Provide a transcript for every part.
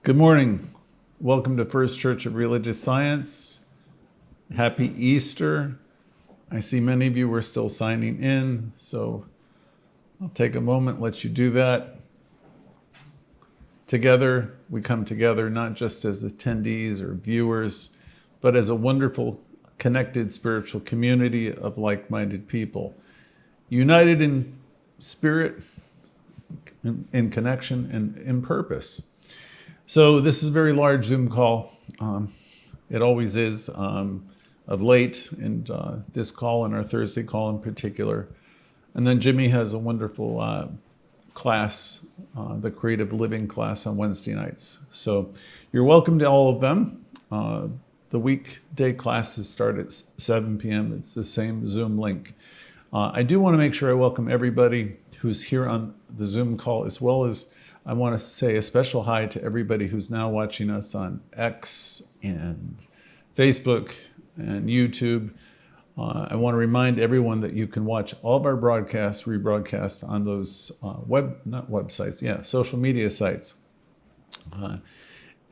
Good morning. Welcome to First Church of Religious Science. Happy Easter. I see many of you are still signing in, so I'll take a moment, let you do that. Together, we come together not just as attendees or viewers, but as a wonderful, connected spiritual community of like-minded people, united in spirit, in connection, and in purpose. So this is a very large Zoom call. It always is of late, and this call and our Thursday call in particular. And then Jimmy has a wonderful class, the Creative Living class on Wednesday nights. So you're welcome to all of them. The weekday classes start at 7 p.m. It's the same Zoom link. I do want to make sure I welcome everybody who's here on the Zoom call, as well as I want to say a special hi to everybody who's now watching us on X and Facebook and YouTube. I want to remind everyone that you can watch all of our broadcasts, rebroadcasts on those social media sites.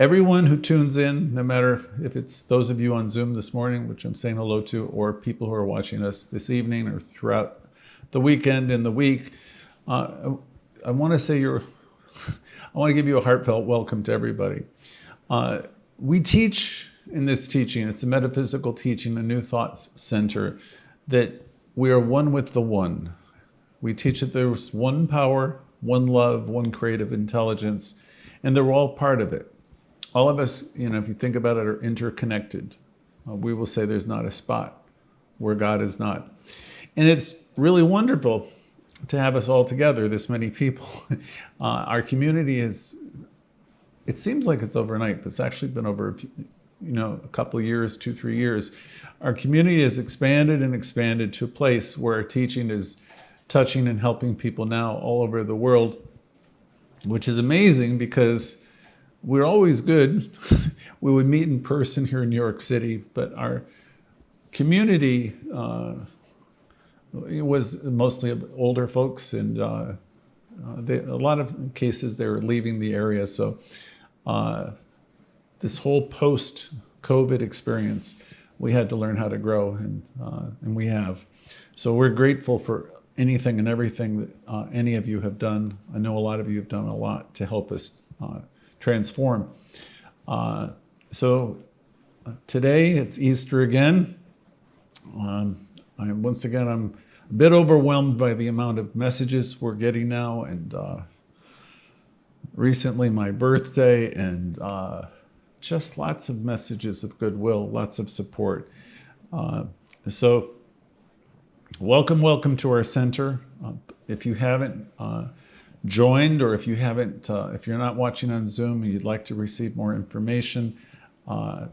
Everyone who tunes in, no matter if it's those of you on Zoom this morning, which I'm saying hello to, or people who are watching us this evening or throughout the weekend and the week, I want to say I want to give you a heartfelt welcome to everybody. We teach in this teaching, it's a metaphysical teaching, a New Thoughts Center, that we are one with the One. We teach that there's one power, one love, one creative intelligence, and they're all part of it. All of us, if you think about it, are interconnected. We will say there's not a spot where God is not. And it's really wonderful to have us all together, this many people. Our community it seems like it's overnight, but it's actually been over a couple of years, 2-3 years. Our community has expanded and expanded to a place where our teaching is touching and helping people now all over the world, which is amazing because we're always good. We would meet in person here in New York City, but our community it was mostly older folks, and a lot of cases they were leaving the area. So this whole post-COVID experience, we had to learn how to grow, and we have. So we're grateful for anything and everything that any of you have done. I know a lot of you have done a lot to help us transform. So today it's Easter again. I'm a bit overwhelmed by the amount of messages we're getting now, and recently my birthday, and just lots of messages of goodwill, lots of support. So welcome to our center. If you haven't joined, or if you're not watching on Zoom and you'd like to receive more information,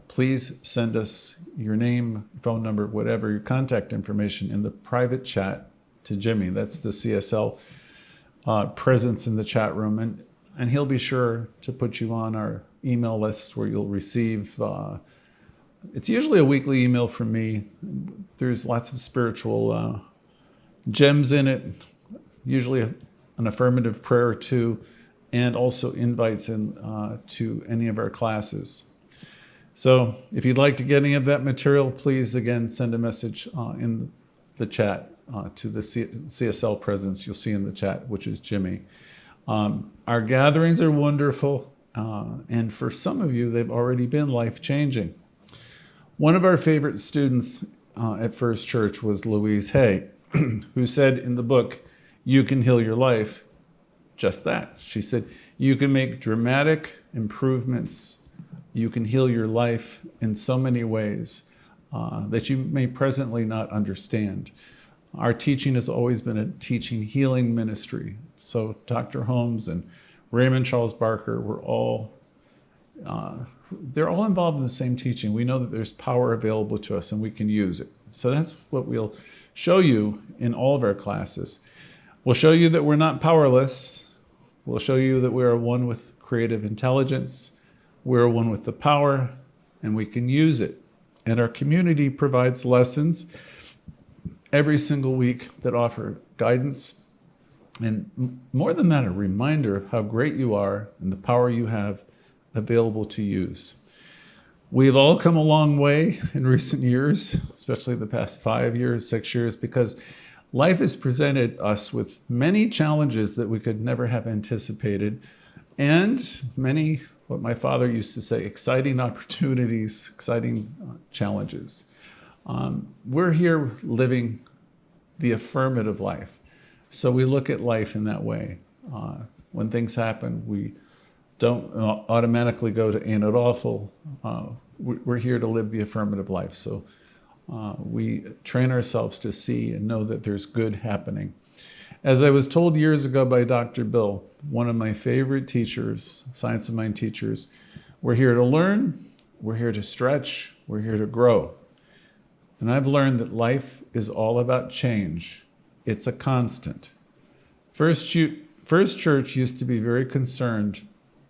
please send us your name, phone number, whatever, your contact information in the private chat to Jimmy. That's the CSL presence in the chat room, and he'll be sure to put you on our email list where you'll receive, it's usually a weekly email from me. There's lots of spiritual gems in it, usually an affirmative prayer or two, and also invites to any of our classes. So if you'd like to get any of that material, please, again, send a message in the chat to the CSL presence you'll see in the chat, which is Jimmy. Our gatherings are wonderful, and for some of you, they've already been life-changing. One of our favorite students at First Church was Louise, who said in the book, "You Can Heal Your Life," just that. She said, you can make dramatic improvements. You can heal your life in so many ways that you may presently not understand. Our teaching has always been a teaching healing ministry. So Dr. Holmes and Raymond Charles Barker they're all involved in the same teaching. We know that there's power available to us and we can use it. So that's what we'll show you in all of our classes. We'll show you that we're not powerless. We'll show you that we are one with creative intelligence. We're one with the power, and we can use it. And our community provides lessons every single week that offer guidance, and more than that, a reminder of how great you are and the power you have available to use. We've all come a long way in recent years, especially the past 5 years, 6 years, because life has presented us with many challenges that we could never have anticipated, and many, what my father used to say, exciting opportunities, exciting challenges. We're here living the affirmative life. So we look at life in that way. When things happen, we don't automatically go to ain't it awful. We're here to live the affirmative life. So we train ourselves to see and know that there's good happening. As I was told years ago by Dr. Bill, one of my favorite teachers, science of mind teachers, we're here to learn, we're here to stretch, we're here to grow. And I've learned that life is all about change. It's a constant. First Church used to be very concerned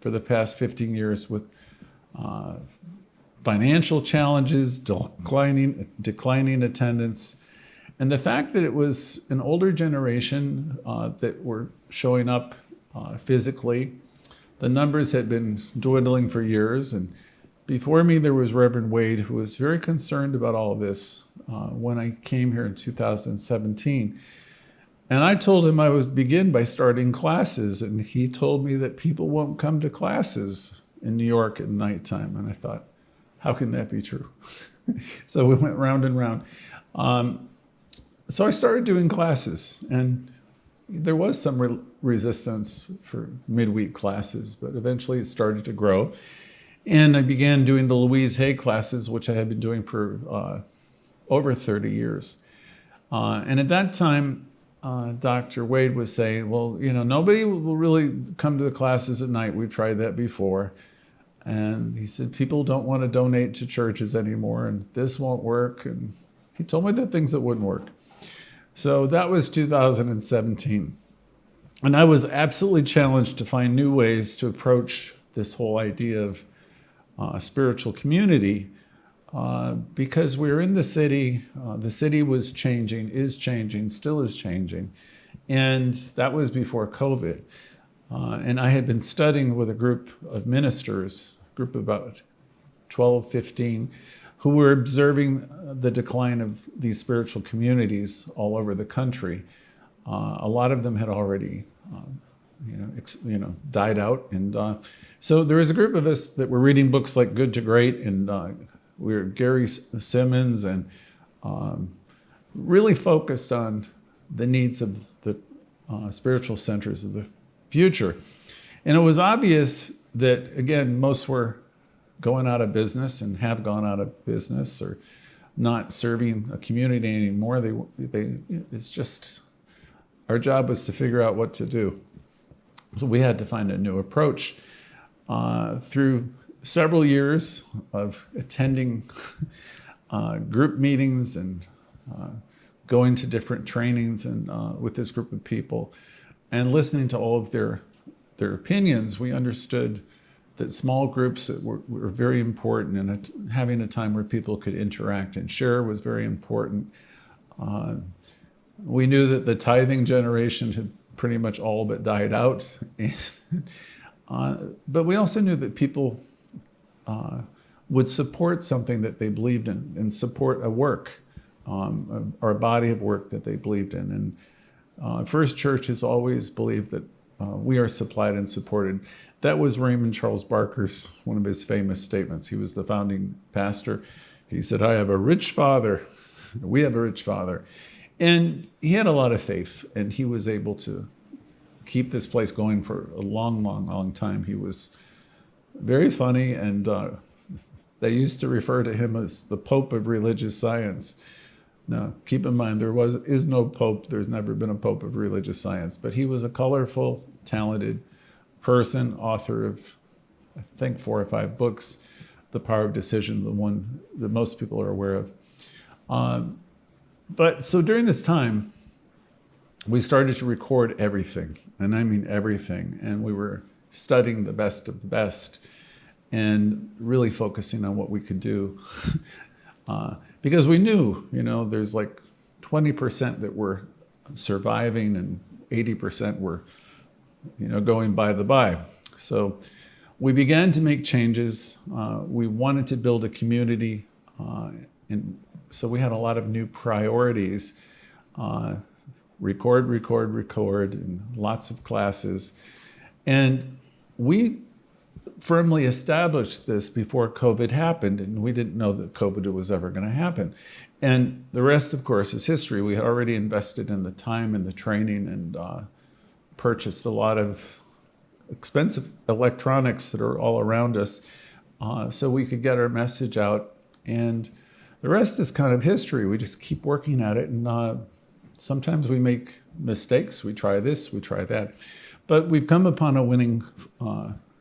for the past 15 years with financial challenges, declining attendance, and the fact that it was an older generation that were showing up physically. The numbers had been dwindling for years, and before me there was Rev Wade, who was very concerned about all of this when I came here in 2017. And I told him I would begin by starting classes, and he told me that people won't come to classes in New York at nighttime. And I thought, how can that be true? So we went round and round. So I started doing classes, and there was some resistance for midweek classes, but eventually it started to grow. And I began doing the Louise classes, which I had been doing for over 30 years. And at that time, Dr. Wade was saying, well, nobody will really come to the classes at night. We've tried that before. And he said, people don't want to donate to churches anymore, and this won't work. And he told me the things that wouldn't work. So that was 2017. And I was absolutely challenged to find new ways to approach this whole idea of spiritual community because we were in the city. The city was changing, is changing, still is changing. And that was before COVID. And I had been studying with a group of ministers, a group of about 12, 15, who were observing the decline of these spiritual communities all over the country. A lot of them had already died out. And so there was a group of us that were reading books like Good to Great, and we were Gary Simmons, and really focused on the needs of the spiritual centers of the future. And it was obvious that, again, most were going out of business and have gone out of business or not serving a community anymore. It's just, our job was to figure out what to do. So we had to find a new approach. Through several years of attending group meetings and going to different trainings and with this group of people and listening to all of their opinions, we understood that small groups were very important, and having a time where people could interact and share was very important. We knew that the tithing generation had pretty much all but died out. But we also knew that people would support something that they believed in and support a work or a body of work that they believed in. And First Church has always believed that we are supplied and supported. That was Raymond Charles Barker's, one of his famous statements. He was the founding pastor. He said, I have a rich father. We have a rich father. And he had a lot of faith, and he was able to keep this place going for a long, long, long time. He was very funny, and they used to refer to him as the Pope of religious science. Now, keep in mind, there is no Pope. There's never been a Pope of religious science. But he was a colorful, talented person, author of, I think, 4 or 5 books, The Power of Decision, the one that most people are aware of. But so during this time, we started to record everything, and I mean everything. And we were studying the best of the best and really focusing on what we could do. Because we knew, there's like 20% that were surviving and 80% were, going by the by. So we began to make changes. We wanted to build a community, and so we had a lot of new priorities. Record, and lots of classes. And we firmly established this before COVID happened, and we didn't know that COVID was ever going to happen. And the rest, of course, is history. We had already invested in the time and the training and purchased a lot of expensive electronics that are all around us so we could get our message out. And the rest is kind of history. We just keep working at it, and sometimes we make mistakes. We try this, we try that. But we've come upon a winning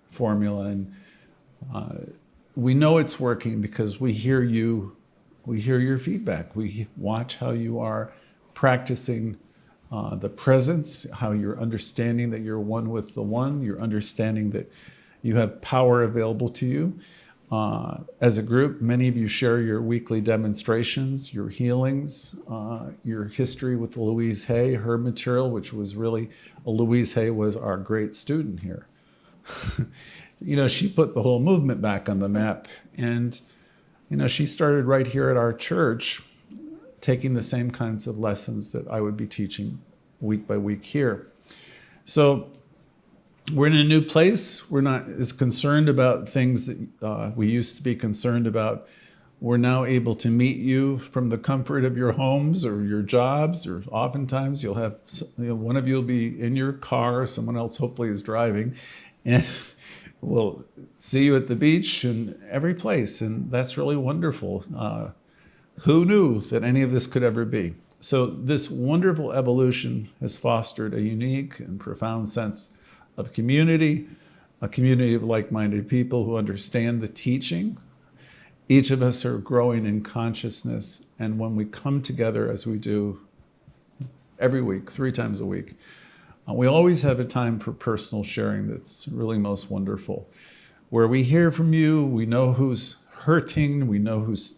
formula, and we know it's working because we hear you, we hear your feedback. We watch how you are practicing the presence, how you're understanding that you're one with the one, you're understanding that you have power available to you. As a group, many of you share your weekly demonstrations, your healings, your history with Louise Hay, her material, which was really, Louise Hay was our great student here. You know, she put the whole movement back on the map. And, you know, she started right here at our church, taking the same kinds of lessons that I would be teaching week by week here. So we're in a new place. We're not as concerned about things that we used to be concerned about. We're now able to meet you from the comfort of your homes or your jobs, or oftentimes you'll have, one of you will be in your car, someone else hopefully is driving, and we'll see you at the beach and every place, and that's really wonderful. Who knew that any of this could ever be? So this wonderful evolution has fostered a unique and profound sense of community, a community of like-minded people who understand the teaching. Each of us are growing in consciousness, and when we come together as we do every week, 3 times a week, we always have a time for personal sharing that's really most wonderful, where we hear from you, we know who's hurting, we know who's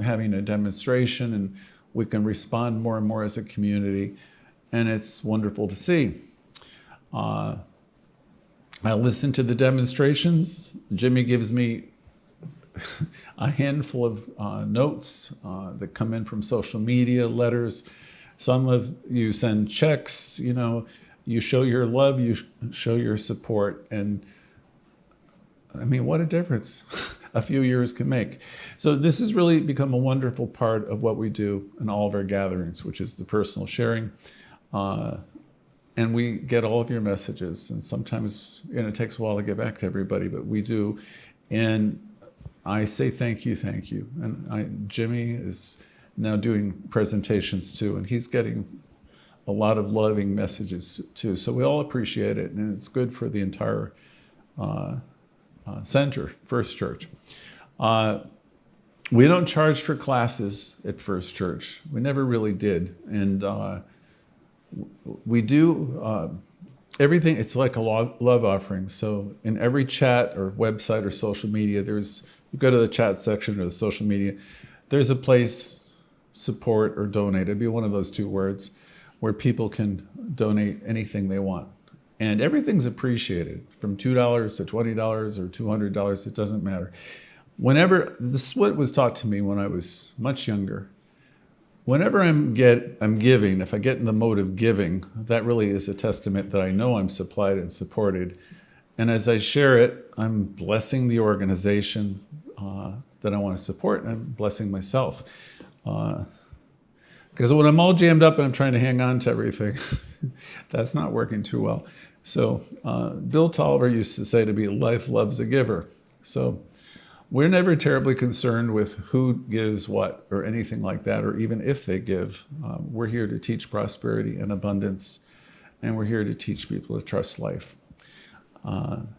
having a demonstration, and we can respond more and more as a community, and it's wonderful to see. I listen to the demonstrations. Jimmy gives me a handful of notes that come in from social media, letters. Some of you send checks, you show your love, you show your support. And I mean, what a difference a few years can make. So this has really become a wonderful part of what we do in all of our gatherings, which is the personal sharing. And we get all of your messages, and sometimes it takes a while to get back to everybody, but we do. And I say thank you. And Jimmy is now doing presentations too, and he's getting a lot of loving messages too. So we all appreciate it, and it's good for the entire center, First Church. We don't charge for classes at First Church. We never really did. And we do everything. It's like a love offering. So in every chat or website or social media, you go to the chat section or the social media, there's a place, support or donate. It'd be one of those 2 words, where people can donate anything they want. And everything's appreciated, from $2 to $20 or $200, it doesn't matter. This is what was taught to me when I was much younger. Whenever I'm giving, if I get in the mode of giving, that really is a testament that I know I'm supplied and supported. And as I share it, I'm blessing the organization that I want to support, and I'm blessing myself. Because when I'm all jammed up and I'm trying to hang on to everything, that's not working too well. So Bill Tolliver used to say to me, life loves a giver. So we're never terribly concerned with who gives what or anything like that, or even if they give. We're here to teach prosperity and abundance, and we're here to teach people to trust life.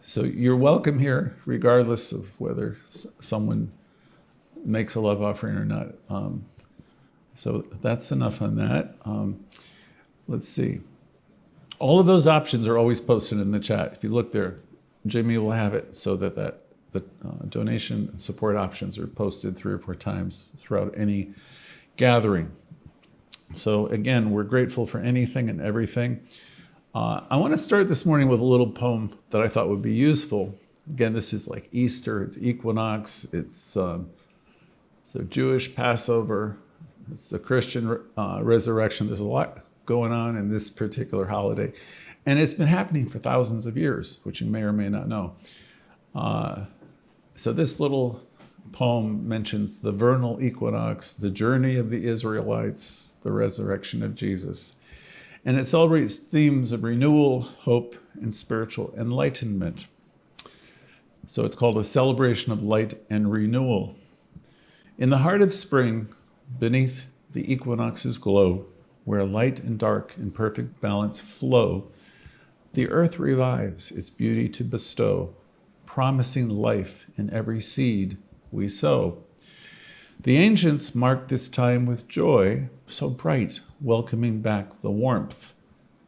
So you're welcome here, regardless of whether someone makes a love offering or not. So that's enough on that. Let's see. All of those options are always posted in the chat. If you look there, Jimmy will have it so that the donation and support options are posted 3 or 4 times throughout any gathering. So again, we're grateful for anything and everything. I want to start this morning with a little poem that I thought would be useful. Again, this is like Easter, it's equinox, it's a Jewish Passover, it's a Christian resurrection. There's a lot going on in this particular holiday. And it's been happening for thousands of years, which you may or may not know. So this little poem mentions the vernal equinox, the journey of the Israelites, the resurrection of Jesus. And it celebrates themes of renewal, hope, and spiritual enlightenment. So it's called a celebration of light and renewal. In the heart of spring, beneath the equinox's glow, where light and dark in perfect balance flow, the earth revives its beauty to bestow, promising life in every seed we sow. The ancients marked this time with joy, so bright, welcoming back the warmth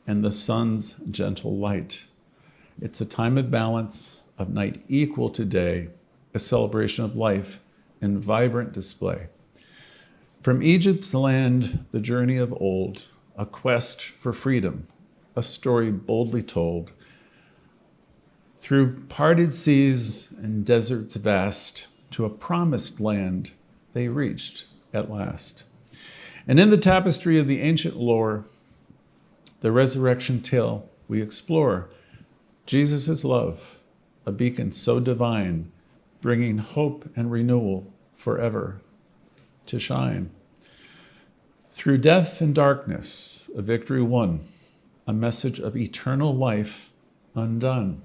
and the sun's gentle light. It's a time of balance, of night equal to day, a celebration of life in vibrant display. From Egypt's land, the journey of old, a quest for freedom, a story boldly told. Through parted seas and deserts vast, to a promised land they reached at last. And in the tapestry of the ancient lore, the resurrection tale we explore, Jesus' love, a beacon so divine, bringing hope and renewal forever to shine. Through death and darkness, a victory won, a message of eternal life undone.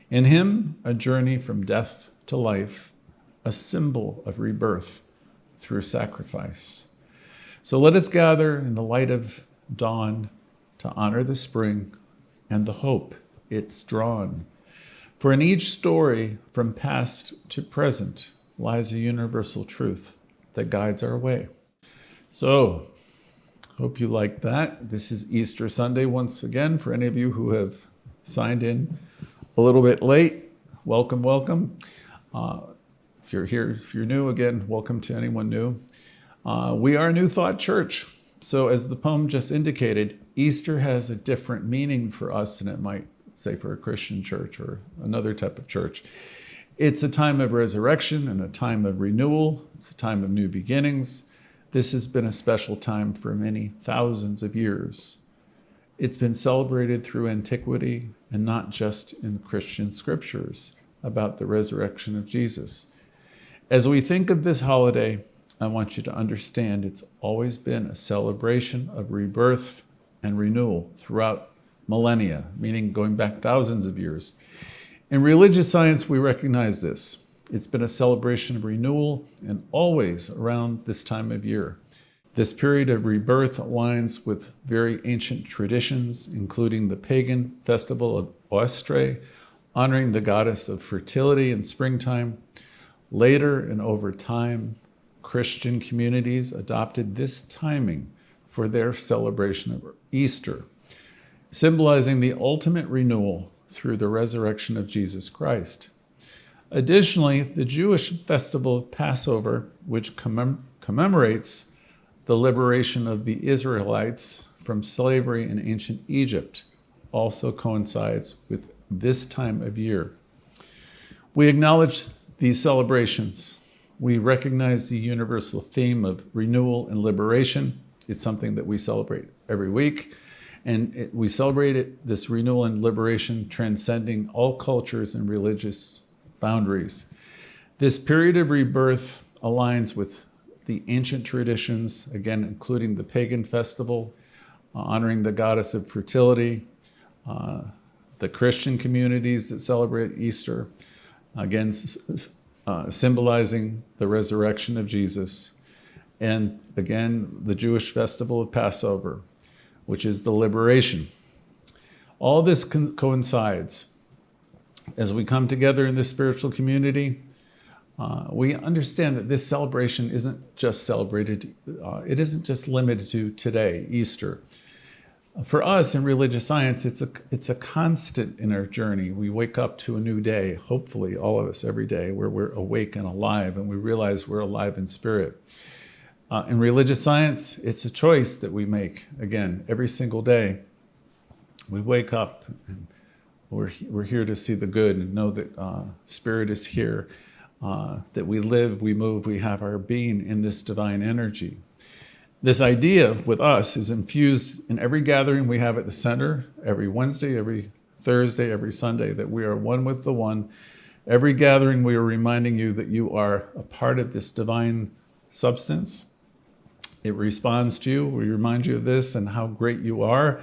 In him, a journey from death to life, a symbol of rebirth through sacrifice. So let us gather in the light of dawn to honor the spring and the hope it's drawn. For in each story, from past to present, lies a universal truth that guides our way. So, hope you liked that. This is Easter Sunday once again. For any of you who have signed in a little bit late, welcome, welcome. If you're here, if you're new, again, welcome to anyone new. We are New Thought Church. So as the poem just indicated, Easter has a different meaning for us than it might say for a Christian church or another type of church. It's a time of resurrection and a time of renewal. It's a time of new beginnings. This has been a special time for many thousands of years. It's been celebrated through antiquity and not just in Christian scriptures about the resurrection of Jesus. As we think of this holiday, I want you to understand it's always been a celebration of rebirth and renewal throughout millennia, meaning going back thousands of years. In religious science, we recognize this. It's been a celebration of renewal and always around this time of year. This period of rebirth aligns with very ancient traditions, including the pagan festival of Harte, honoring the goddess of fertility and springtime. Later and over time, Christian communities adopted this timing for their celebration of Easter, symbolizing the ultimate renewal through the resurrection of Jesus Christ. Additionally, the Jewish festival of Passover, which commemorates the liberation of the Israelites from slavery in ancient Egypt, also coincides with this time of year. We acknowledge these celebrations. We recognize the universal theme of renewal and liberation. It's something that we celebrate every week. And we celebrate this renewal and liberation transcending all cultures and religious boundaries. This period of rebirth aligns with the ancient traditions, again, including the pagan festival, honoring the goddess of fertility, the Christian communities that celebrate Easter, again, symbolizing the resurrection of Jesus, and again, the Jewish festival of Passover, which is the liberation. All this coincides. As we come together in this spiritual community, we understand that this celebration isn't just celebrated, it isn't just limited to today, Easter. For us in religious science, it's a constant in our journey. We wake up to a new day, hopefully all of us every day, where we're awake and alive, and we realize we're alive in spirit. In religious science, it's a choice that we make, again, every single day. We wake up and We're here to see the good and know that Spirit is here, that we live, we move, we have our being in this divine energy. This idea with us is infused in every gathering we have at the center, every Wednesday, every Thursday, every Sunday, that we are one with the one. Every gathering we are reminding you that you are a part of this divine substance. It responds to you. We remind you of this and how great you are.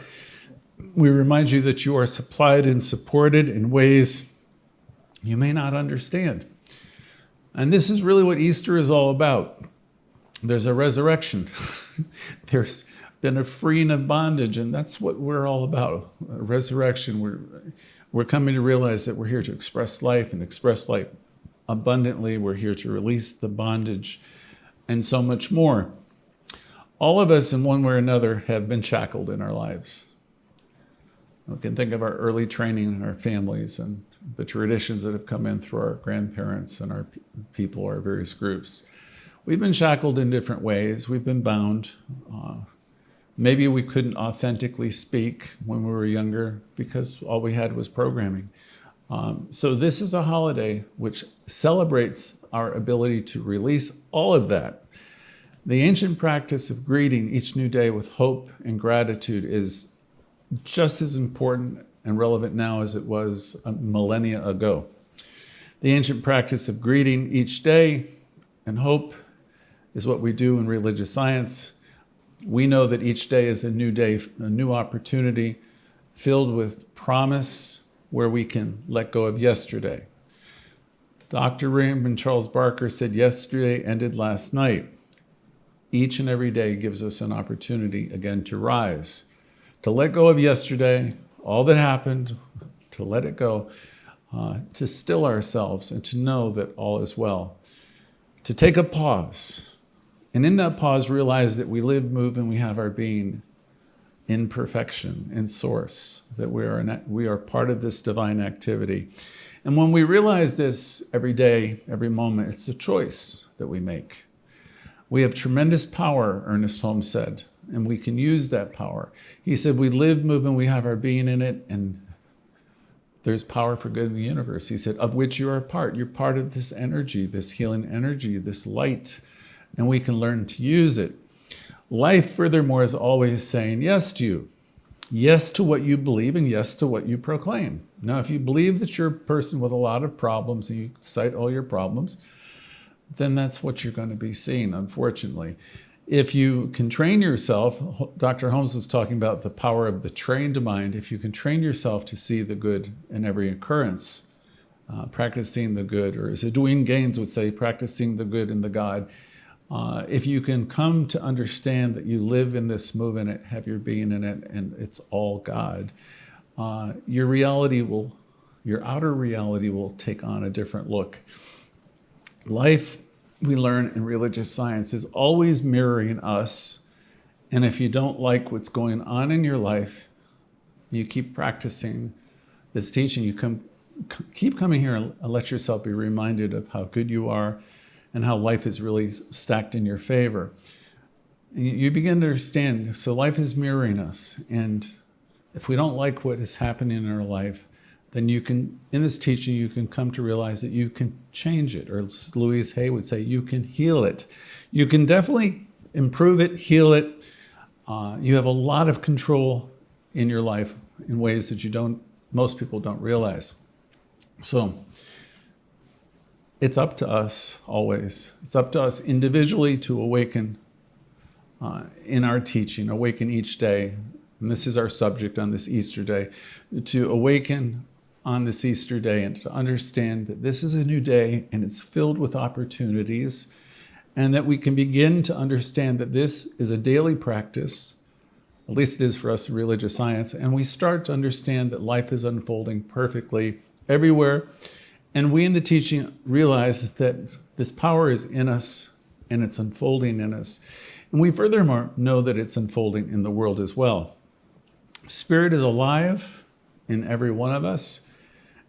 We remind you that you are supplied and supported in ways you may not understand. And this is really what Easter is all about. There's a resurrection. There's been a freeing of bondage, and that's what we're all about. A resurrection. We're coming to realize that we're here to express life and express life abundantly. We're here to release the bondage and so much more. All of us, in one way or another, have been shackled in our lives. We can think of our early training in our families and the traditions that have come in through our grandparents and our people, our various groups. We've been shackled in different ways. We've been bound. Maybe we couldn't authentically speak when we were younger because all we had was programming. So this is a holiday which celebrates our ability to release all of that. The ancient practice of greeting each new day with hope and gratitude is just as important and relevant now as it was a millennia ago. The ancient practice of greeting each day and hope is what we do in religious science. We know that each day is a new day, a new opportunity filled with promise where we can let go of yesterday. Dr. Raymond Charles Barker said, "Yesterday ended last night." Each and every day gives us an opportunity again to rise, to let go of yesterday, all that happened, to let it go, to still ourselves and to know that all is well, to take a pause. And in that pause, realize that we live, move, and we have our being in perfection, in source, that we are part of this divine activity. And when we realize this every day, every moment, it's a choice that we make. We have tremendous power, Ernest Holmes said, and we can use that power. He said, we live, move, and we have our being in it, and there's power for good in the universe. He said, of which you are a part. You're part of this energy, this healing energy, this light, and we can learn to use it. Life, furthermore, is always saying yes to you. Yes to what you believe and yes to what you proclaim. Now, if you believe that you're a person with a lot of problems and you cite all your problems, then that's what you're going to be seeing, unfortunately. If you can train yourself, Dr. Holmes was talking about the power of the trained mind. If you can train yourself to see the good in every occurrence, practicing the good, or as Edwin Gaines would say, practicing the good in the God. If you can come to understand that you live in this, move in it, have your being in it, and it's all God, your outer reality will take on a different look. Life, we learn in religious science, is always mirroring us. And if you don't like what's going on in your life, you keep practicing this teaching. You keep coming here and let yourself be reminded of how good you are and how life is really stacked in your favor. You begin to understand, so life is mirroring us. And if we don't like what is happening in our life, then you can, in this teaching, you can come to realize that you can change it. Or as Louise would say, you can heal it. You can definitely improve it, heal it. You have a lot of control in your life in ways that most people don't realize. So it's up to us always. It's up to us individually to awaken in our teaching, awaken each day. And this is our subject on this Easter day, to awaken on this Easter day and to understand that this is a new day and it's filled with opportunities, and that we can begin to understand that this is a daily practice, at least it is for us in religious science, and we start to understand that life is unfolding perfectly everywhere. And we in the teaching realize that this power is in us and it's unfolding in us. And we furthermore know that it's unfolding in the world as well. Spirit is alive in every one of us.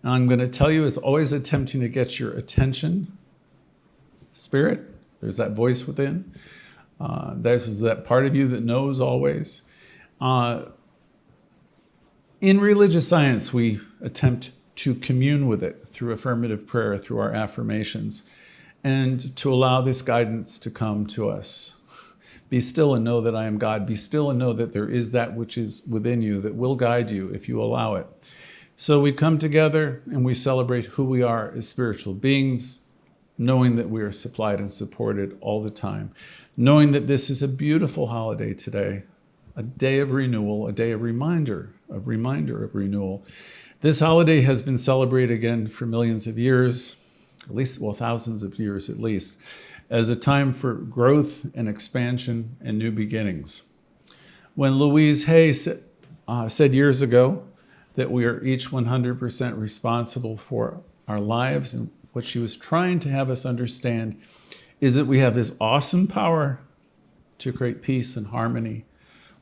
And I'm going to tell you, it's always attempting to get your attention. Spirit, there's that voice within. There's that part of you that knows always. In In religious science, we attempt to commune with it through affirmative prayer, through our affirmations, and to allow this guidance to come to us. Be still and know that I am God. Be still and know that there is that which is within you that will guide you if you allow it. So we come together and we celebrate who we are as spiritual beings, knowing that we are supplied and supported all the time, knowing that this is a beautiful holiday today, a day of renewal, a day of reminder of renewal. This holiday has been celebrated again for millions of years, at least, well, thousands of years at least, as a time for growth and expansion and new beginnings. When Louise Hay said years ago that we are each 100% responsible for our lives, and what she was trying to have us understand is that we have this awesome power to create peace and harmony.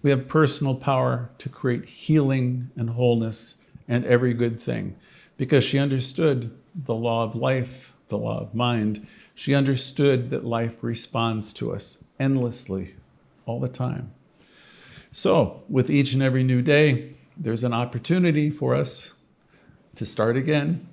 We have personal power to create healing and wholeness and every good thing, because she understood the law of life, the law of mind. She understood that life responds to us endlessly, all the time. So with each and every new day, there's an opportunity for us to start again,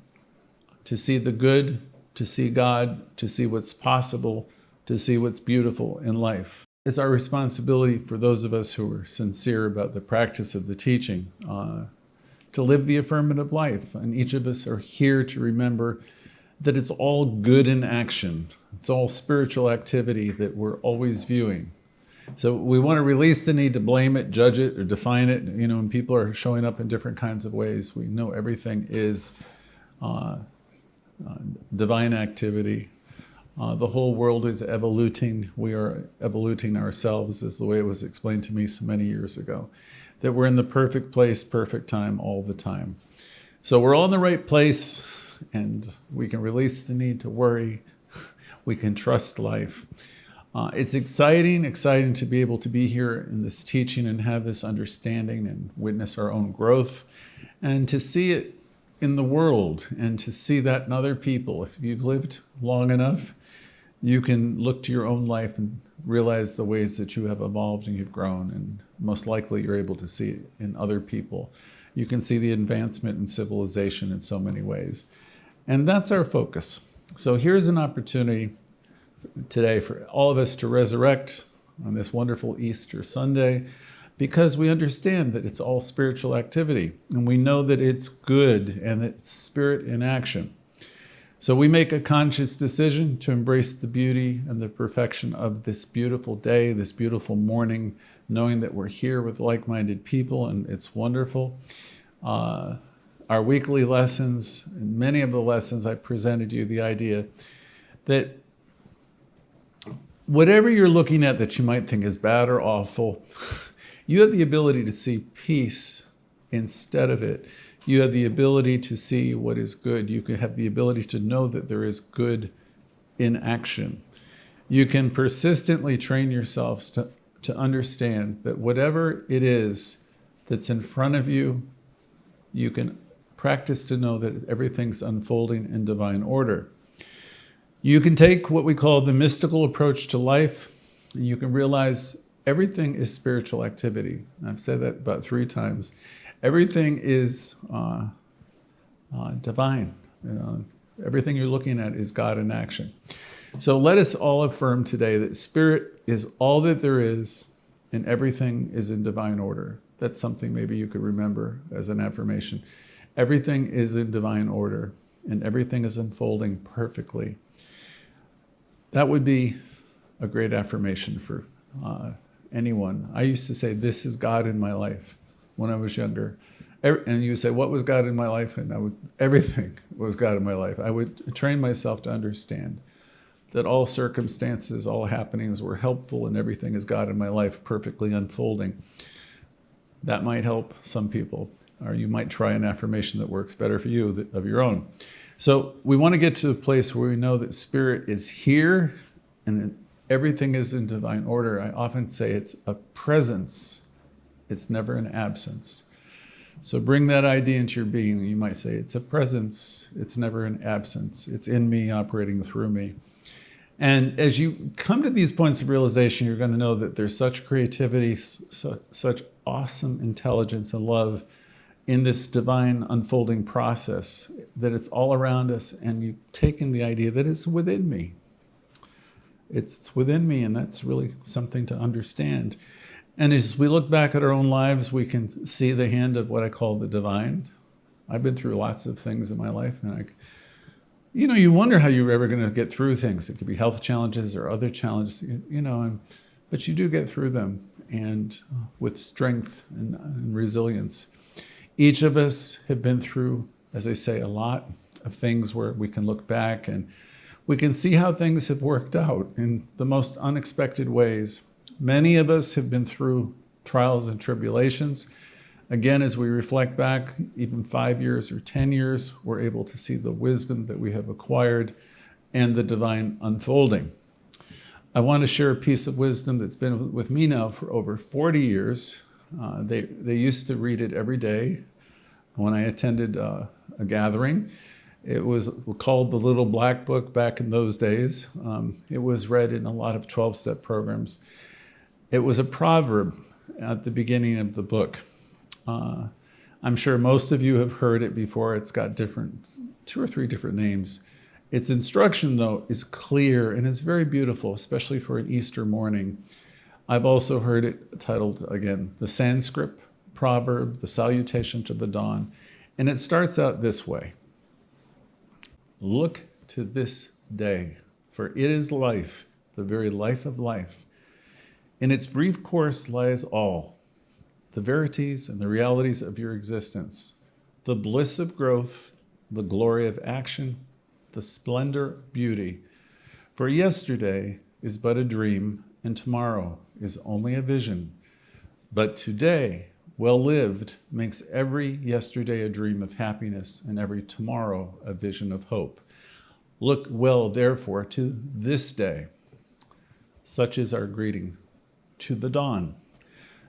to see the good, to see God, to see what's possible, to see what's beautiful in life. It's our responsibility for those of us who are sincere about the practice of the teaching to live the affirmative life. And each of us are here to remember that it's all good in action. It's all spiritual activity that we're always viewing. So we want to release the need to blame it, judge it, or define it. You know, when people are showing up in different kinds of ways, we know everything is divine activity. The whole world is evoluting. We are evoluting ourselves, is the way it was explained to me so many years ago, that we're in the perfect place, perfect time, all the time. So we're all in the right place, and we can release the need to worry. We can trust life. It's exciting to be able to be here in this teaching and have this understanding and witness our own growth and to see it in the world and to see that in other people. If you've lived long enough, you can look to your own life and realize the ways that you have evolved and you've grown, and most likely you're able to see it in other people. You can see the advancement in civilization in so many ways. And that's our focus. So here's an opportunity today for all of us to resurrect on this wonderful Easter Sunday, because we understand that it's all spiritual activity, and we know that it's good and it's spirit in action. So we make a conscious decision to embrace the beauty and the perfection of this beautiful day, this beautiful morning, knowing that we're here with like-minded people, and it's wonderful. Our weekly lessons, in many of the lessons I presented you the idea that whatever you're looking at that you might think is bad or awful, you have the ability to see peace instead of it. You have the ability to see what is good. You can have the ability to know that there is good in action. You can persistently train yourselves to understand that whatever it is that's in front of you, you can practice to know that everything's unfolding in divine order. You can take what we call the mystical approach to life, and you can realize everything is spiritual activity. I've said that about 3 times. Everything is divine. Everything you're looking at is God in action. So let us all affirm today that spirit is all that there is, and everything is in divine order. That's something maybe you could remember as an affirmation. Everything is in divine order, and everything is unfolding perfectly. That would be a great affirmation for anyone. I used to say, this is God in my life when I was younger. And you say, what was God in my life? And everything was God in my life. I would train myself to understand that all circumstances, all happenings were helpful, and everything is God in my life perfectly unfolding. That might help some people, or you might try an affirmation that works better for you of your own. So we want to get to a place where we know that spirit is here and everything is in divine order. I often say it's a presence. It's never an absence. So bring that idea into your being. You might say it's a presence. It's never an absence. It's in me, operating through me. And as you come to these points of realization, you're going to know that there's such creativity, such awesome intelligence and love in this divine unfolding process, that it's all around us, and you've taken the idea that it's within me. It's within me, and that's really something to understand. And as we look back at our own lives, we can see the hand of what I call the divine. I've been through lots of things in my life, and you wonder how you're ever going to get through things. It could be health challenges or other challenges, but you do get through them, and with strength and resilience. Each of us have been through, as I say, a lot of things where we can look back and we can see how things have worked out in the most unexpected ways. Many of us have been through trials and tribulations. Again, as we reflect back, even 5 years or 10 years, we're able to see the wisdom that we have acquired and the divine unfolding. I want to share a piece of wisdom that's been with me now for over 40 years. They used to read it every day when I attended a gathering. It was called the Little Black Book back in those days. It was read in a lot of 12-step programs. It was a proverb at the beginning of the book. I'm sure most of you have heard it before. It's got 2 or 3 different names. Its instruction, though, is clear and is very beautiful, especially for an Easter morning. I've also heard it titled, again, the Sanskrit proverb, the salutation to the dawn. And it starts out this way. Look to this day, for it is life, the very life of life. In its brief course lies all, the verities and the realities of your existence, the bliss of growth, the glory of action, the splendor of beauty. For yesterday is but a dream, and tomorrow is only a vision. But today, well lived, makes every yesterday a dream of happiness, and every tomorrow a vision of hope. Look well, therefore, to this day. Such is our greeting to the dawn.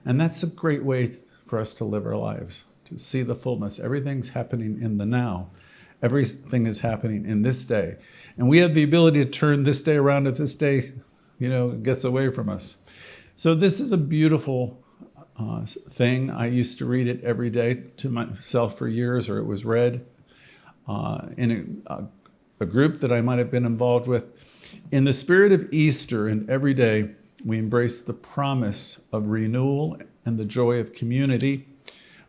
And that's a great way for us to live our lives, to see the fullness. Everything's happening in the now. Everything is happening in this day. And we have the ability to turn this day around if this day, gets away from us. So this is a beautiful thing. I used to read it every day to myself for years, or it was read in a group that I might have been involved with. In the spirit of Easter, and every day we embrace the promise of renewal and the joy of community,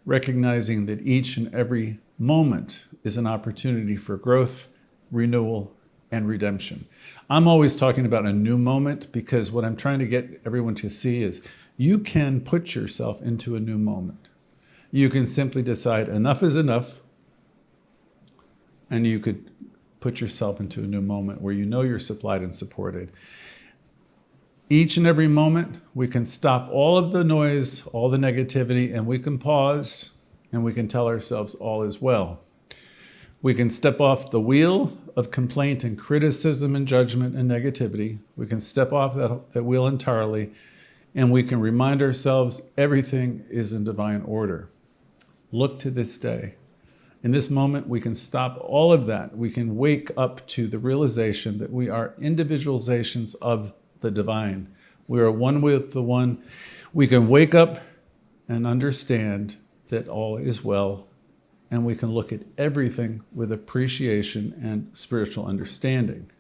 recognizing that each and every moment is an opportunity for growth, renewal, and redemption. I'm always talking about a new moment because what I'm trying to get everyone to see is you can put yourself into a new moment. You can simply decide enough is enough, and you could put yourself into a new moment where you know you're supplied and supported. Each and every moment, we can stop all of the noise, all the negativity, and we can pause and we can tell ourselves all is well. We can step off the wheel of complaint and criticism and judgment and negativity. We can step off that wheel entirely, and we can remind ourselves everything is in divine order. Look to this day. In this moment, we can stop all of that. We can wake up to the realization that we are individualizations of the divine. We are one with the one. We can wake up and understand that all is well, and we can look at everything with appreciation and spiritual understanding.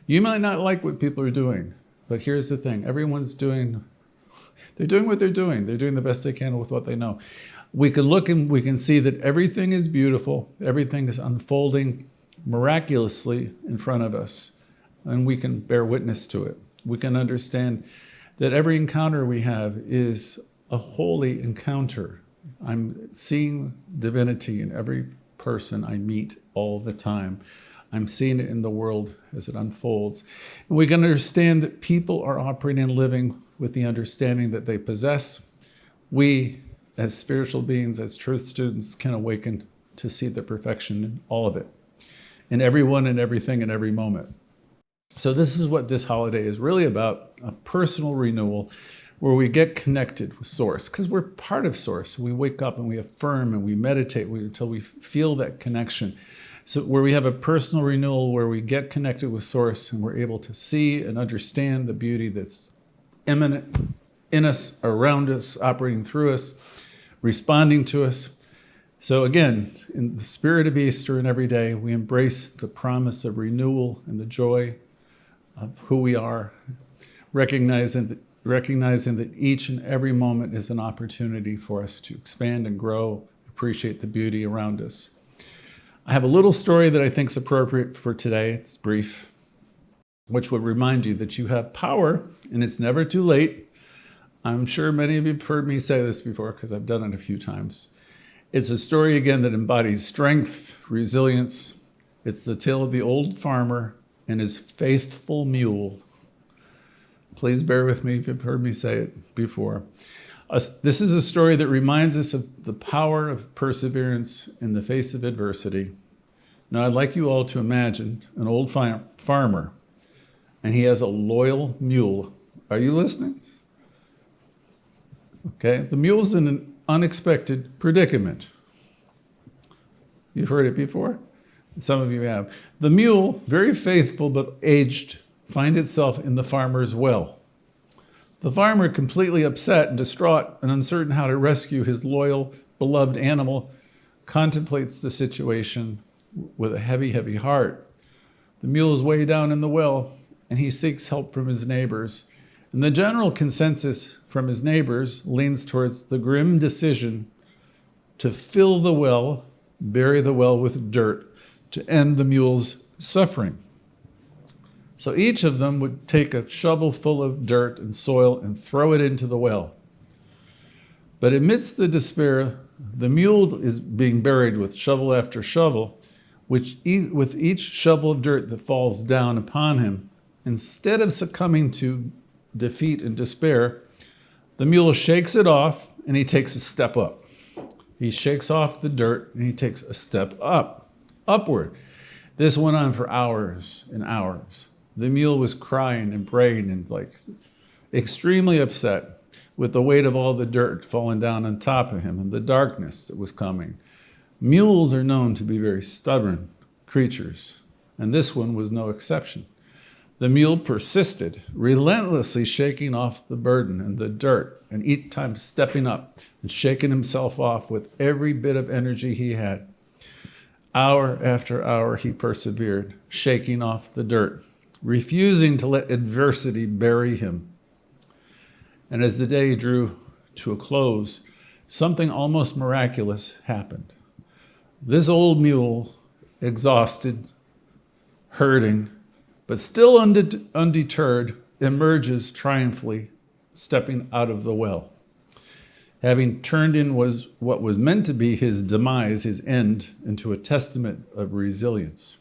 You might not like what people are doing, but here's the thing. They're doing what they're doing. They're doing the best they can with what they know. We can look and we can see that everything is beautiful. Everything is unfolding miraculously in front of us, and we can bear witness to it. We can understand that every encounter we have is a holy encounter. I'm seeing divinity in every person I meet all the time. I'm seeing it in the world as it unfolds. And we can understand that people are operating and living with the understanding that they possess. We, as spiritual beings, as truth students, can awaken to see the perfection in all of it, in everyone and everything in every moment. So this is what this holiday is really about, a personal renewal where we get connected with Source, because we're part of Source. We wake up and we affirm and we meditate until we feel that connection. So where we have a personal renewal, where we get connected with Source and we're able to see and understand the beauty that's immanent in us, around us, operating through us, responding to us. So again, in the spirit of Easter and every day, we embrace the promise of renewal and the joy of who we are, recognizing that each and every moment is an opportunity for us to expand and grow, appreciate the beauty around us. I have a little story that I think is appropriate for today. It's brief, which will remind you that you have power and it's never too late. I'm sure many of you have heard me say this before because I've done it a few times. It's a story, again, that embodies strength, resilience. It's the tale of the old farmer and his faithful mule. Please bear with me if you've heard me say it before. This is a story that reminds us of the power of perseverance in the face of adversity. Now, I'd like you all to imagine an old farmer, and he has a loyal mule. Are you listening? Okay, the mule's in an unexpected predicament. You've heard it before? Some of you have. The mule, very faithful but aged, finds itself in the farmer's well. The farmer, completely upset and distraught and uncertain how to rescue his loyal, beloved animal, contemplates the situation with a heavy, heavy heart. The mule is way down in the well, and he seeks help from his neighbors. And the general consensus from his neighbors leans towards the grim decision to fill the well, bury the well with dirt, to end the mule's suffering. So each of them would take a shovel full of dirt and soil and throw it into the well. But amidst the despair, the mule is being buried with shovel after shovel, which with each shovel of dirt that falls down upon him, instead of succumbing to defeat and despair, the mule shakes it off and he takes a step up. He shakes off the dirt and he takes a step upward. This went on for hours and hours. The mule was crying and praying and extremely upset with the weight of all the dirt falling down on top of him and the darkness that was coming. Mules are known to be very stubborn creatures, and this one was no exception. The mule persisted, relentlessly shaking off the burden and the dirt, and each time stepping up and shaking himself off with every bit of energy he had. Hour after hour he persevered, shaking off the dirt, refusing to let adversity bury him. And as the day drew to a close, something almost miraculous happened. This old mule, exhausted, hurting, but still undeterred, emerges triumphantly, stepping out of the well. Having turned in what was meant to be his demise, his end, into a testament of resilience.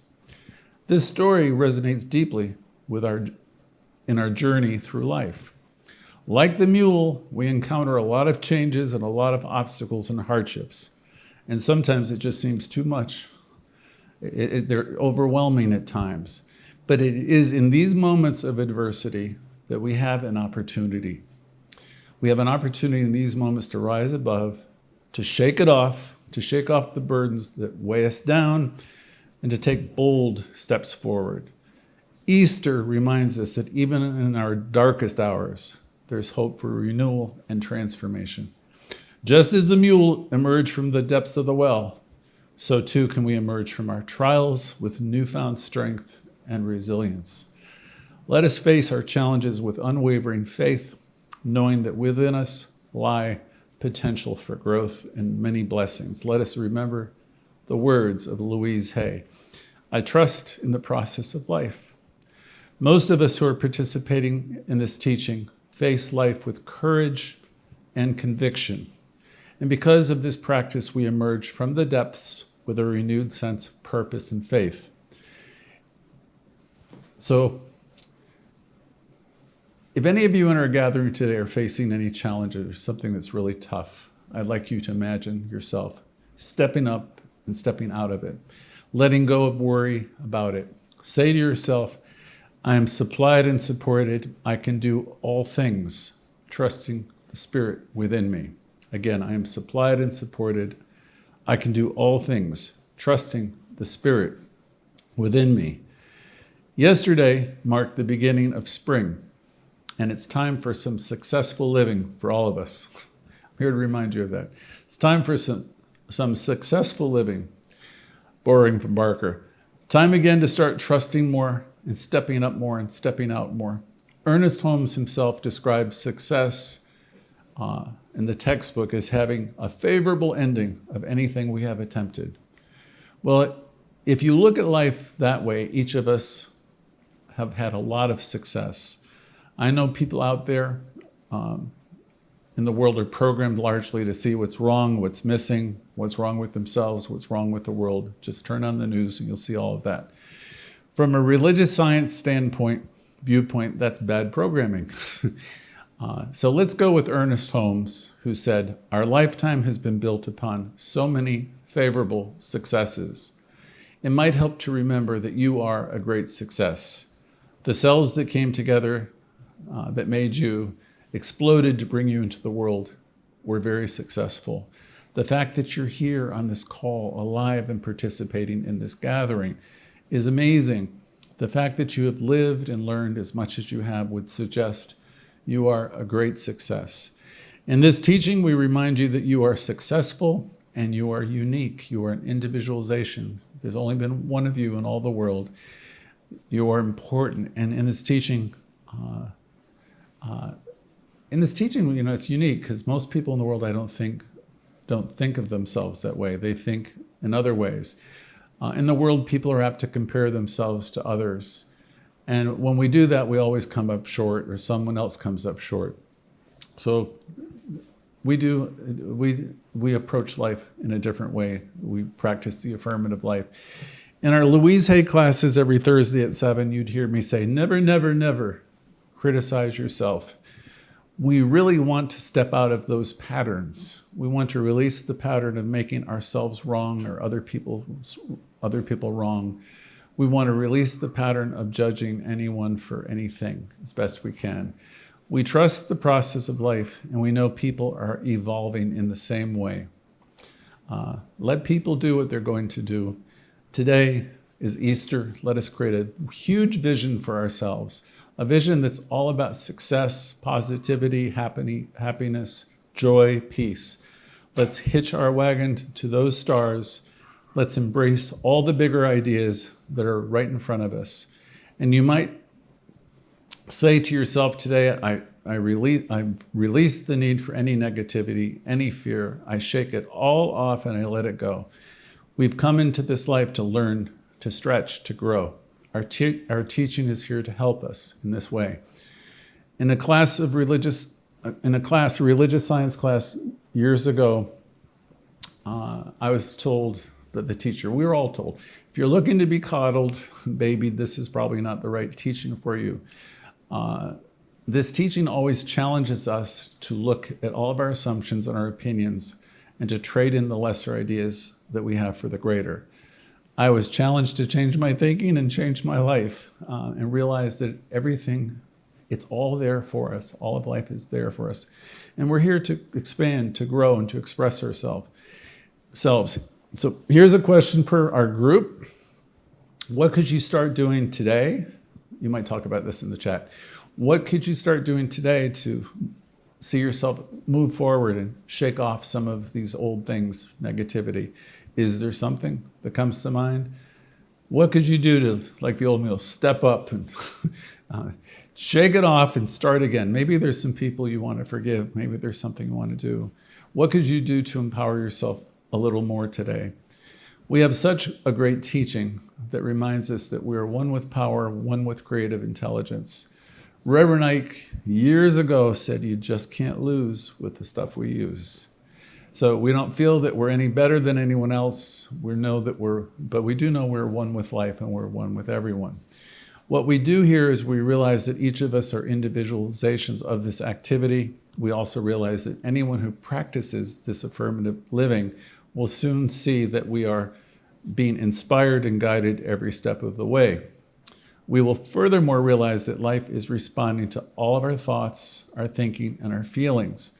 This story resonates deeply in our journey through life. Like the mule, we encounter a lot of changes and a lot of obstacles and hardships. And sometimes it just seems too much. They're overwhelming at times. But it is in these moments of adversity that we have an opportunity. We have an opportunity in these moments to rise above, to shake it off, to shake off the burdens that weigh us down, and to take bold steps forward. Easter reminds us that even in our darkest hours, there's hope for renewal and transformation. Just as the mule emerged from the depths of the well, so too can we emerge from our trials with newfound strength and resilience. Let us face our challenges with unwavering faith, knowing that within us lie potential for growth and many blessings. Let us remember the words of Louise. I trust in the process of life. Most of us who are participating in this teaching face life with courage and conviction. And because of this practice, we emerge from the depths with a renewed sense of purpose and faith. So, if any of you in our gathering today are facing any challenges or something that's really tough, I'd like you to imagine yourself stepping up and stepping out of it, letting go of worry about it. Say to yourself, I am supplied and supported. I can do all things, trusting the Spirit within me. Again, I am supplied and supported. I can do all things, trusting the Spirit within me. Yesterday marked the beginning of spring, and it's time for some successful living for all of us. I'm here to remind you of that. It's time for some some successful living. Borrowing from Barker. Time again to start trusting more and stepping up more and stepping out more. Ernest Holmes himself describes success in the textbook as having a favorable ending of anything we have attempted. Well, if you look at life that way, each of us have had a lot of success. I know people out there in the world are programmed largely to see what's wrong, what's missing, what's wrong with themselves, what's wrong with the world. Just turn on the news and you'll see all of that. From a religious science viewpoint, that's bad programming. So let's go with Ernest Holmes, who said, "Our lifetime has been built upon so many favorable successes. It might help to remember that you are a great success. The cells that came together that made you exploded to bring you into the world were very successful. The fact that you're here on this call, alive and participating in this gathering, is amazing. The fact that you have lived and learned as much as you have would suggest you are a great success. In this teaching, we remind you that you are successful and you are unique. You are an individualization. There's only been one of you in all the world. You are important. And in this teaching, it's unique because most people in the world, I don't think of themselves that way. They think in other ways. In the world, people are apt to compare themselves to others. And when we do that, we always come up short, or someone else comes up short. So we approach life in a different way. We practice the affirmative life. In our Louise classes every Thursday at 7, you'd hear me say, never, never, never criticize yourself. We really want to step out of those patterns. We want to release the pattern of making ourselves wrong or other people wrong. We want to release the pattern of judging anyone for anything as best we can. We trust the process of life, and we know people are evolving in the same way. Let people do what they're going to do. Today is Easter. Let us create a huge vision for ourselves, a vision that's all about success, positivity, happiness, joy, peace. Let's hitch our wagon to those stars. Let's embrace all the bigger ideas that are right in front of us. And you might say to yourself today, I release the need for any negativity, any fear. I shake it all off and I let it go. We've come into this life to learn, to stretch, to grow. Our teaching is here to help us in this way. In a religious science class years ago, I was told that the teacher, we were all told, if you're looking to be coddled, baby, this is probably not the right teaching for you. This teaching always challenges us to look at all of our assumptions and our opinions and to trade in the lesser ideas that we have for the greater. I was challenged to change my thinking and change my life and realize that everything, it's all there for us. All of life is there for us. And we're here to expand, to grow, and to express ourselves. So here's a question for our group. What could you start doing today? You might talk about this in the chat. What could you start doing today to see yourself move forward and shake off some of these old things, negativity? Is there something that comes to mind? What could you do to, like the old meal, step up and shake it off and start again? Maybe there's some people you want to forgive. Maybe there's something you want to do. What could you do to empower yourself a little more today? We have such a great teaching that reminds us that we are one with power, one with creative intelligence. Reverend Ike years ago said you just can't lose with the stuff we use. So we don't feel that we're any better than anyone else. But we do know we're one with life and we're one with everyone. What we do here is we realize that each of us are individualizations of this activity. We also realize that anyone who practices this affirmative living will soon see that we are being inspired and guided every step of the way. We will furthermore realize that life is responding to all of our thoughts, our thinking, and our feelings.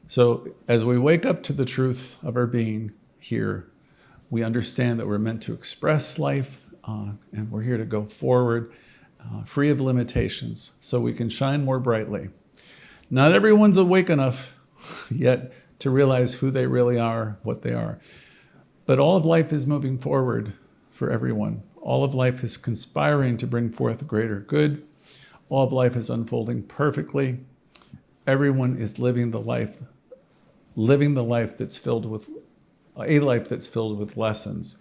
So as we wake up to the truth of our being here, we understand that we're meant to express life and we're here to go forward free of limitations so we can shine more brightly. Not everyone's awake enough yet to realize who they really are, what they are. But all of life is moving forward for everyone. All of life is conspiring to bring forth greater good. All of life is unfolding perfectly. Everyone is living the life that's filled with lessons.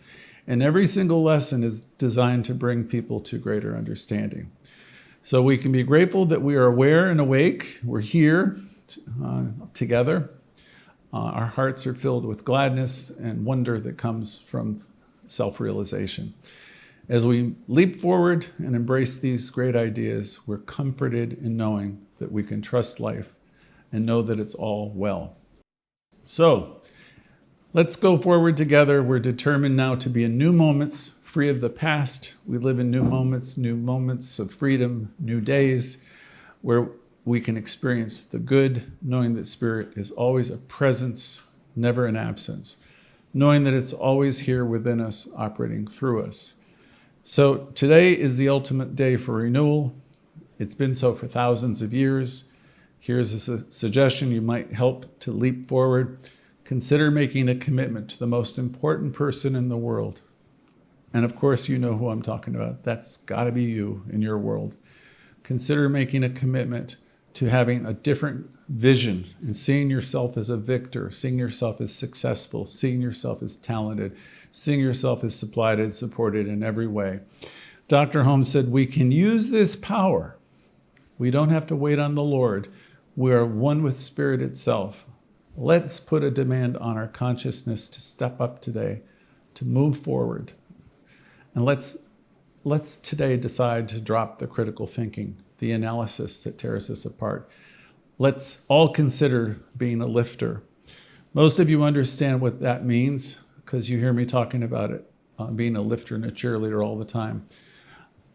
And every single lesson is designed to bring people to greater understanding. So we can be grateful that we are aware and awake. We're here together. Our hearts are filled with gladness and wonder that comes from self-realization. As we leap forward and embrace these great ideas, we're comforted in knowing that we can trust life and know that it's all well. So, let's go forward together. We're determined now to be in new moments, free of the past. We live in new moments of freedom, new days, where we can experience the good, knowing that Spirit is always a presence, never an absence, knowing that it's always here within us, operating through us. So today is the ultimate day for renewal. It's been so for thousands of years. Here's a suggestion you might help to leap forward. Consider making a commitment to the most important person in the world. And of course, you know who I'm talking about. That's got to be you in your world. Consider making a commitment to having a different vision and seeing yourself as a victor, seeing yourself as successful, seeing yourself as talented, seeing yourself as supplied and supported in every way. Dr. Holmes said, we can use this power. We don't have to wait on the Lord. We are one with Spirit itself. Let's put a demand on our consciousness to step up today, to move forward. And let's today decide to drop the critical thinking, the analysis that tears us apart. Let's all consider being a lifter. Most of you understand what that means because you hear me talking about it, being a lifter and a cheerleader all the time.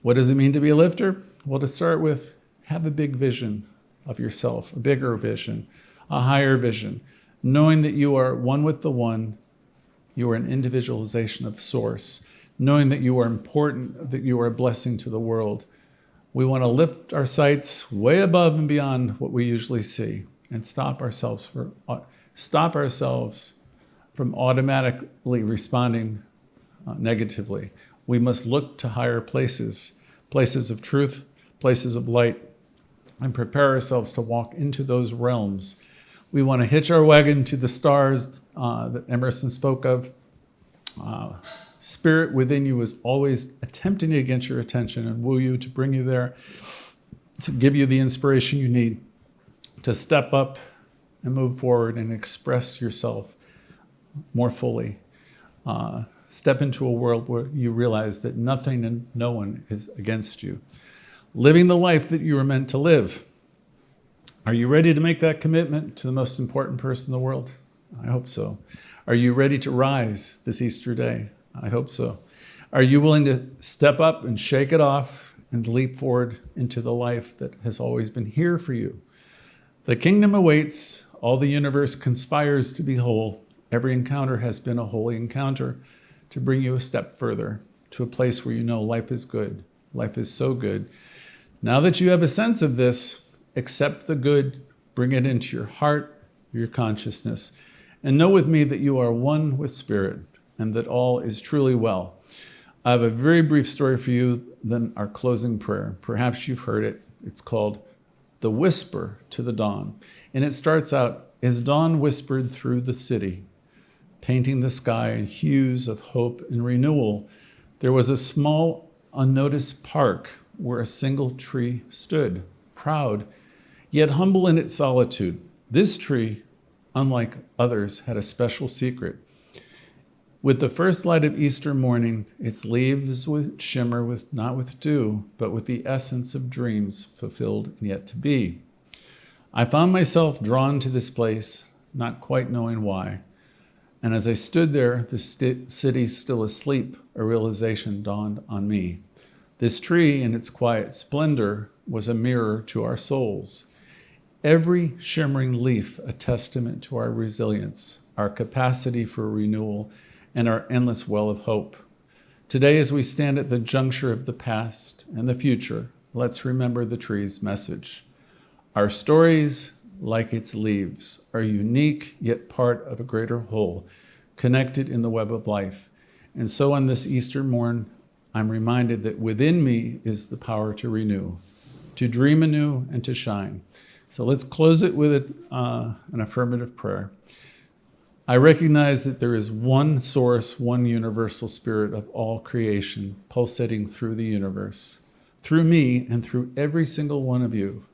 What does it mean to be a lifter? Well, to start with, have a big vision of yourself, a bigger vision, a higher vision, knowing that you are one with the one, you are an individualization of source, knowing that you are important, that you are a blessing to the world. We want to lift our sights way above and beyond what we usually see and stop ourselves from automatically responding negatively. We must look to higher places, places of truth, places of light, and prepare ourselves to walk into those realms. We want to hitch our wagon to the stars that Emerson spoke of. Spirit within you is always attempting to get your attention and woo you to bring you there, to give you the inspiration you need to step up and move forward and express yourself more fully. Step into a world where you realize that nothing and no one is against you. Living the life that you were meant to live. Are you ready to make that commitment to the most important person in the world? I hope so. Are you ready to rise this Easter day? I hope so. Are you willing to step up and shake it off and leap forward into the life that has always been here for you? The kingdom awaits. All the universe conspires to be whole. Every encounter has been a holy encounter to bring you a step further to a place where you know life is good. Life is so good. Now that you have a sense of this, accept the good, bring it into your heart, your consciousness, and know with me that you are one with Spirit and that all is truly well. I have a very brief story for you, then our closing prayer. Perhaps you've heard it. It's called The Whisper to the Dawn. And it starts out, as dawn whispered through the city, painting the sky in hues of hope and renewal, there was a small, unnoticed park where a single tree stood, proud, yet humble in its solitude. This tree, unlike others, had a special secret. With the first light of Easter morning, its leaves would shimmer not with dew, but with the essence of dreams fulfilled and yet to be. I found myself drawn to this place, not quite knowing why. And as I stood there, the city still asleep, a realization dawned on me. This tree, in its quiet splendor, was a mirror to our souls. Every shimmering leaf a testament to our resilience, our capacity for renewal, and our endless well of hope. Today, as we stand at the juncture of the past and the future, let's remember the tree's message. Our stories like its leaves, are unique yet part of a greater whole, connected in the web of life. And so on this Easter morn, I'm reminded that within me is the power to renew, to dream anew, and to shine. So let's close it with an affirmative prayer. I recognize that there is one source, one universal spirit of all creation pulsating through the universe, through me and through every single one of you.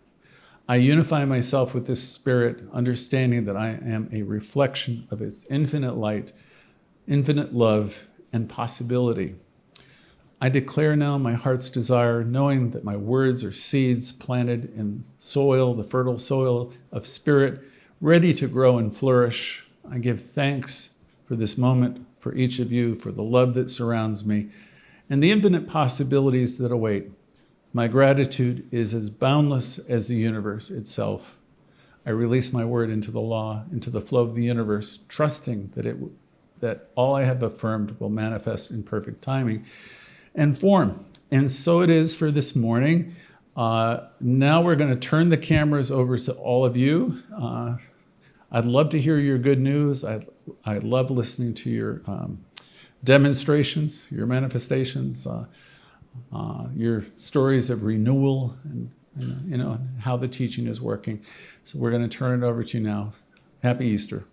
I unify myself with this spirit, understanding that I am a reflection of its infinite light, infinite love, and possibility. I declare now my heart's desire, knowing that my words are seeds planted in soil, the fertile soil of spirit, ready to grow and flourish. I give thanks for this moment, for each of you, for the love that surrounds me, and the infinite possibilities that await. My gratitude is as boundless as the universe itself. I release my word into the law, into the flow of the universe, trusting that all I have affirmed will manifest in perfect timing and form. And so it is for this morning. Now we're going to turn the cameras over to all of you. I'd love to hear your good news. I love listening to your demonstrations, your manifestations, your stories of renewal, and how the teaching is working. So we're going to turn it over to you now. Happy Easter.